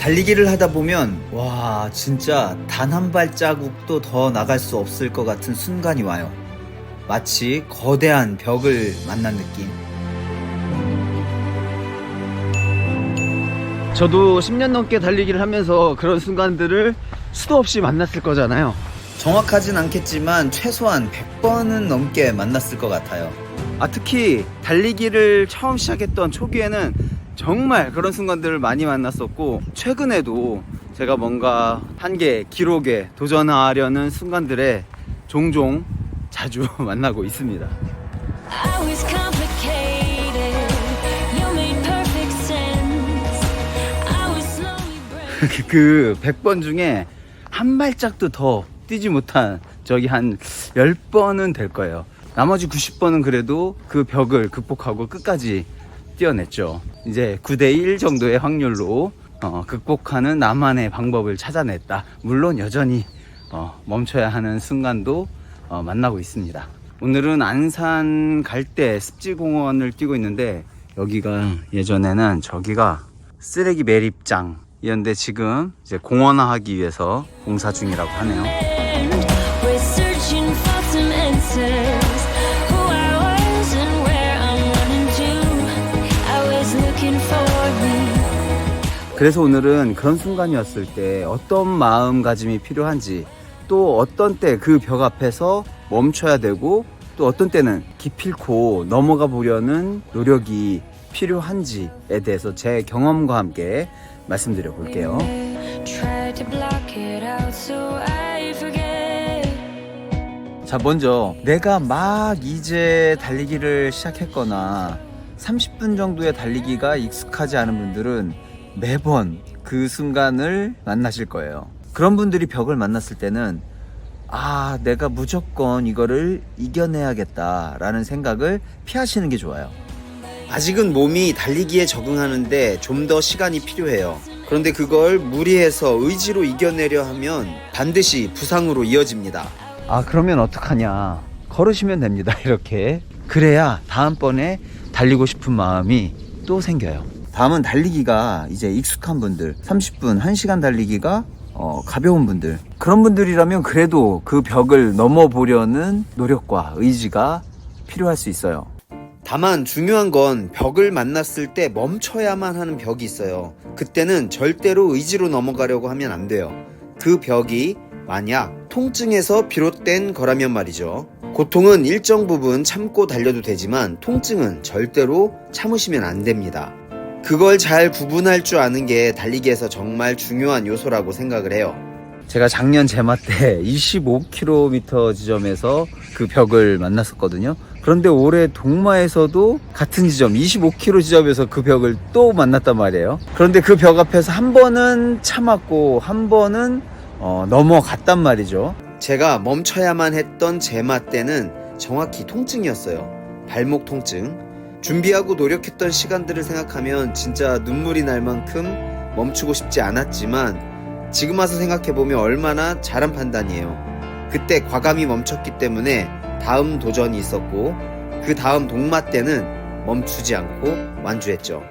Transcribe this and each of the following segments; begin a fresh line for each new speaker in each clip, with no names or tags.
달리기를 하다 보면 와 진짜 단 한 발자국도 더 나갈 수 없을 것 같은 순간이 와요. 마치 거대한 벽을 만난 느낌. 저도 10년 넘게 달리기를 하면서 그런 순간들을 수도 없이 만났을 거잖아요. 정확하진 않겠지만 최소한 100번은 넘게 만났을 것 같아요. 특히 달리기를 처음 시작했던 초기에는 정말 그런 순간들을 많이 만났었고, 최근에도 제가 뭔가 한계 기록에 도전하려는 순간들에 종종 자주 만나고 있습니다. 그 100번 중에 한 발짝도 더 뛰지 못한 적이 한 10번은 될 거예요. 나머지 90번은 그래도 그 벽을 극복하고 끝까지 뛰어냈죠. 이제 9대1 정도의 확률로 극복하는 나만의 방법을 찾아냈다. 물론 여전히 멈춰야 하는 순간도 만나고 있습니다. 오늘은 안산 갈대 습지공원을 뛰고 있는데, 여기가 예전에는 저기가 쓰레기 매립장이었는데 지금 이제 공원화하기 위해서 공사 중이라고 하네요. 그래서 오늘은 그런 순간이 왔을 때 어떤 마음가짐이 필요한지, 또 어떤 때 그 벽 앞에서 멈춰야 되고, 또 어떤 때는 기필코 넘어가 보려는 노력이 필요한지에 대해서 제 경험과 함께 말씀드려 볼게요. 자, 먼저 내가 막 이제 달리기를 시작했거나 30분 정도의 달리기가 익숙하지 않은 분들은 매번 그 순간을 만나실 거예요. 그런 분들이 벽을 만났을 때는 내가 무조건 이거를 이겨내야겠다 라는 생각을 피하시는 게 좋아요. 아직은 몸이 달리기에 적응하는데 좀 더 시간이 필요해요. 그런데 그걸 무리해서 의지로 이겨내려 하면 반드시 부상으로 이어집니다. 그러면 어떡하냐, 걸으시면 됩니다. 이렇게 그래야 다음번에 달리고 싶은 마음이 또 생겨요. 다음은 달리기가 이제 익숙한 분들, 30분, 1시간 달리기가 가벼운 분들, 그런 분들이라면 그래도 그 벽을 넘어보려는 노력과 의지가 필요할 수 있어요. 다만 중요한 건 벽을 만났을 때 멈춰야만 하는 벽이 있어요. 그때는 절대로 의지로 넘어가려고 하면 안 돼요. 그 벽이 만약 통증에서 비롯된 거라면 말이죠. 고통은 일정 부분 참고 달려도 되지만 통증은 절대로 참으시면 안 됩니다. 그걸 잘 구분할 줄 아는 게 달리기에서 정말 중요한 요소라고 생각을 해요. 제가 작년 제마 때 25km 지점에서 그 벽을 만났었거든요. 그런데 올해 동마에서도 같은 지점 25km 지점에서 그 벽을 또 만났단 말이에요. 그런데 그 벽 앞에서 한 번은 참았고 한 번은 넘어갔단 말이죠. 제가 멈춰야만 했던 제마 때는 정확히 통증이었어요. 발목 통증. 준비하고 노력했던 시간들을 생각하면 진짜 눈물이 날 만큼 멈추고 싶지 않았지만, 지금 와서 생각해보면 얼마나 잘한 판단이에요. 그때 과감히 멈췄기 때문에 다음 도전이 있었고, 그 다음 동마 때는 멈추지 않고 완주했죠.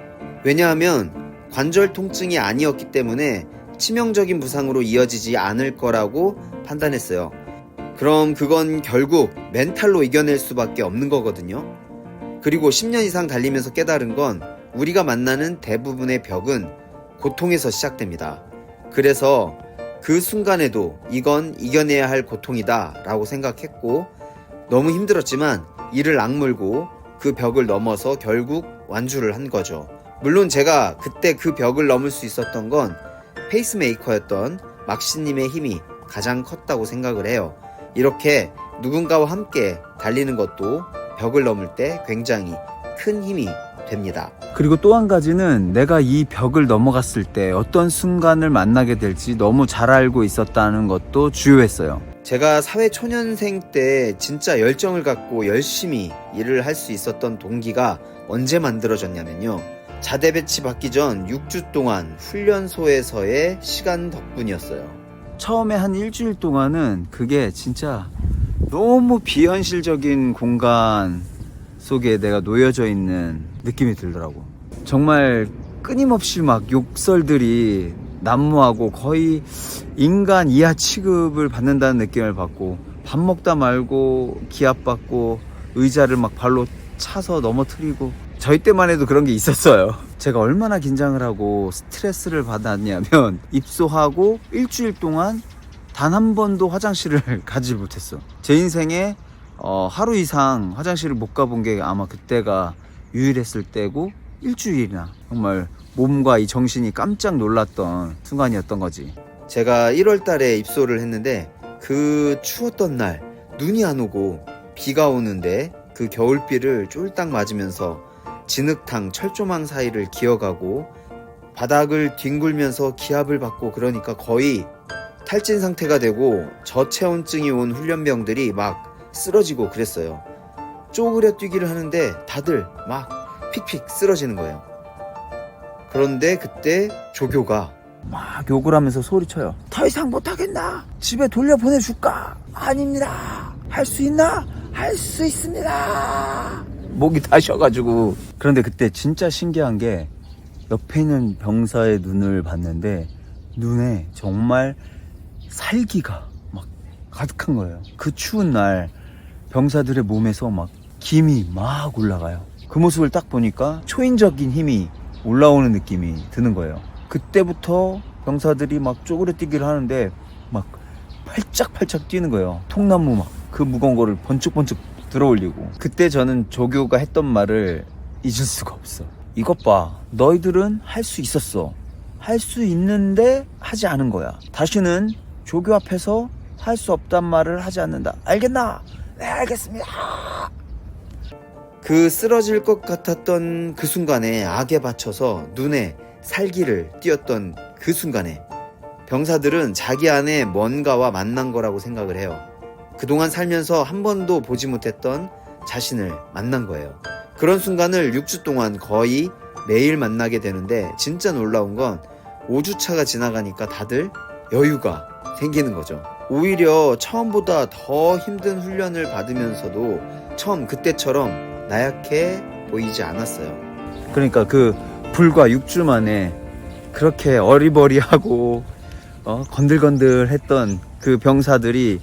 왜냐하면 관절 통증이 아니었기 때문에 치명적인 부상으로 이어지지 않을 거라고 판단했어요. 그럼 그건 결국 멘탈로 이겨낼 수밖에 없는 거거든요. 그리고 10년 이상 달리면서 깨달은 건 우리가 만나는 대부분의 벽은 고통에서 시작됩니다. 그래서 그 순간에도 이건 이겨내야 할 고통이다 라고 생각했고, 너무 힘들었지만 이를 악물고 그 벽을 넘어서 결국 완주를 한 거죠. 물론 제가 그때 그 벽을 넘을 수 있었던 건 페이스메이커였던 막시님의 힘이 가장 컸다고 생각을 해요. 이렇게 누군가와 함께 달리는 것도 벽을 넘을 때 굉장히 큰 힘이 됩니다. 그리고 또 한 가지는 내가 이 벽을 넘어갔을 때 어떤 순간을 만나게 될지 너무 잘 알고 있었다는 것도 주요했어요. 제가 사회초년생 때 진짜 열정을 갖고 열심히 일을 할 수 있었던 동기가 언제 만들어졌냐면요, 자대 배치 받기 전 6주 동안 훈련소에서의 시간 덕분이었어요. 처음에 한 일주일 동안은 그게 진짜 너무 비현실적인 공간 속에 내가 놓여져 있는 느낌이 들더라고. 정말 끊임없이 막 욕설들이 난무하고 거의 인간 이하 취급을 받는다는 느낌을 받고, 밥 먹다 말고 기압받고 의자를 막 발로 차서 넘어뜨리고, 저희 때만 해도 그런 게 있었어요. 제가 얼마나 긴장을 하고 스트레스를 받았냐면, 입소하고 일주일 동안 단 한 번도 화장실을 가지 못했어. 제 인생에 하루 이상 화장실을 못 가본 게 아마 그때가 유일했을 때고, 일주일이나 정말 몸과 이 정신이 깜짝 놀랐던 순간이었던 거지. 제가 1월 달에 입소를 했는데, 그 추웠던 날 눈이 안 오고 비가 오는데 그 겨울비를 쫄딱 맞으면서 진흙탕 철조망 사이를 기어가고 바닥을 뒹굴면서 기압을 받고, 그러니까 거의 탈진 상태가 되고 저체온증이 온 훈련병들이 막 쓰러지고 그랬어요. 쪼그려 뛰기를 하는데 다들 막 픽픽 쓰러지는 거예요. 그런데 그때 조교가 막 욕을 하면서 소리쳐요. 더 이상 못하겠나? 집에 돌려보내줄까? 아닙니다. 할 수 있나? 할 수 있습니다. 목이 다 쉬어가지고. 그런데 그때 진짜 신기한 게, 옆에 있는 병사의 눈을 봤는데 눈에 정말 살기가 막 가득한 거예요. 그 추운 날 병사들의 몸에서 막 김이 막 올라가요. 그 모습을 딱 보니까 초인적인 힘이 올라오는 느낌이 드는 거예요. 그때부터 병사들이 막 쪼그려 뛰기를 하는데 막 팔짝팔짝 뛰는 거예요. 통나무 막 그 무거운 거를 번쩍번쩍 들어 올리고. 그때 저는 조교가 했던 말을 잊을 수가 없어. 이것 봐, 너희들은 할 수 있었어. 할 수 있는데 하지 않은 거야. 다시는 조교 앞에서 할 수 없단 말을 하지 않는다. 알겠나? 네, 알겠습니다. 그 쓰러질 것 같았던 그 순간에 악에 받쳐서 눈에 살기를 띄었던 그 순간에 병사들은 자기 안에 뭔가와 만난 거라고 생각을 해요. 그동안 살면서 한 번도 보지 못했던 자신을 만난 거예요. 그런 순간을 6주 동안 거의 매일 만나게 되는데, 진짜 놀라운 건 5주차가 지나가니까 다들 여유가 생기는 거죠. 오히려 처음보다 더 힘든 훈련을 받으면서도 처음 그때처럼 나약해 보이지 않았어요. 그러니까 그 불과 6주 만에 그렇게 어리버리하고 건들건들했던 그 병사들이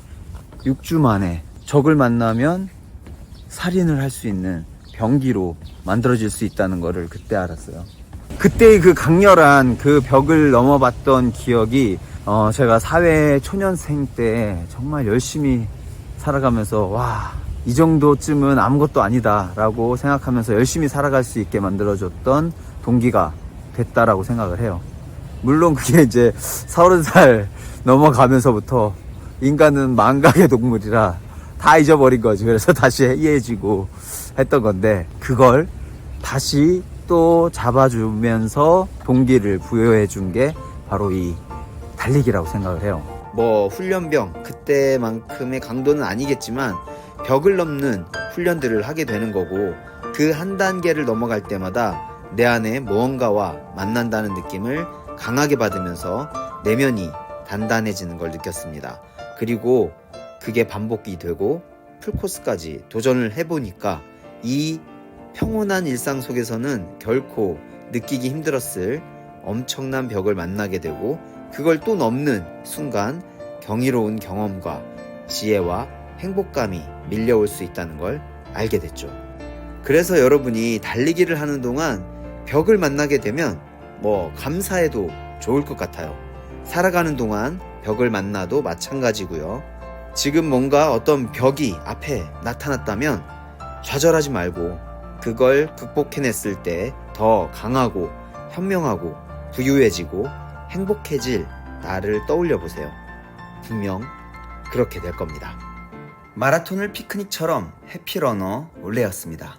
6주 만에 적을 만나면 살인을 할 수 있는 병기로 만들어질 수 있다는 거를 그때 알았어요. 그때의 그 강렬한 그 벽을 넘어봤던 기억이, 제가 사회 초년생 때 정말 열심히 살아가면서, 와, 이 정도쯤은 아무것도 아니다 라고 생각하면서 열심히 살아갈 수 있게 만들어줬던 동기가 됐다라고 생각을 해요. 물론 그게 이제 30살 넘어가면서부터 인간은 망각의 동물이라 다 잊어버린 거지. 그래서 다시 해이해지고 했던 건데, 그걸 다시 또 잡아주면서 동기를 부여해 준 게 바로 이 달리기라고 생각을 해요. 뭐 훈련병 그때만큼의 강도는 아니겠지만 벽을 넘는 훈련들을 하게 되는 거고, 그 한 단계를 넘어갈 때마다 내 안에 무언가와 만난다는 느낌을 강하게 받으면서 내면이 단단해지는 걸 느꼈습니다. 그리고 그게 반복이 되고 풀코스까지 도전을 해보니까 이 평온한 일상 속에서는 결코 느끼기 힘들었을 엄청난 벽을 만나게 되고, 그걸 또 넘는 순간 경이로운 경험과 지혜와 행복감이 밀려올 수 있다는 걸 알게 됐죠. 그래서 여러분이 달리기를 하는 동안 벽을 만나게 되면 감사해도 좋을 것 같아요. 살아가는 동안 벽을 만나도 마찬가지고요. 지금 뭔가 어떤 벽이 앞에 나타났다면 좌절하지 말고 그걸 극복해냈을 때 더 강하고 현명하고 부유해지고 행복해질 나를 떠올려 보세요. 분명 그렇게 될 겁니다. 마라톤을 피크닉처럼 해피러너 올레였습니다.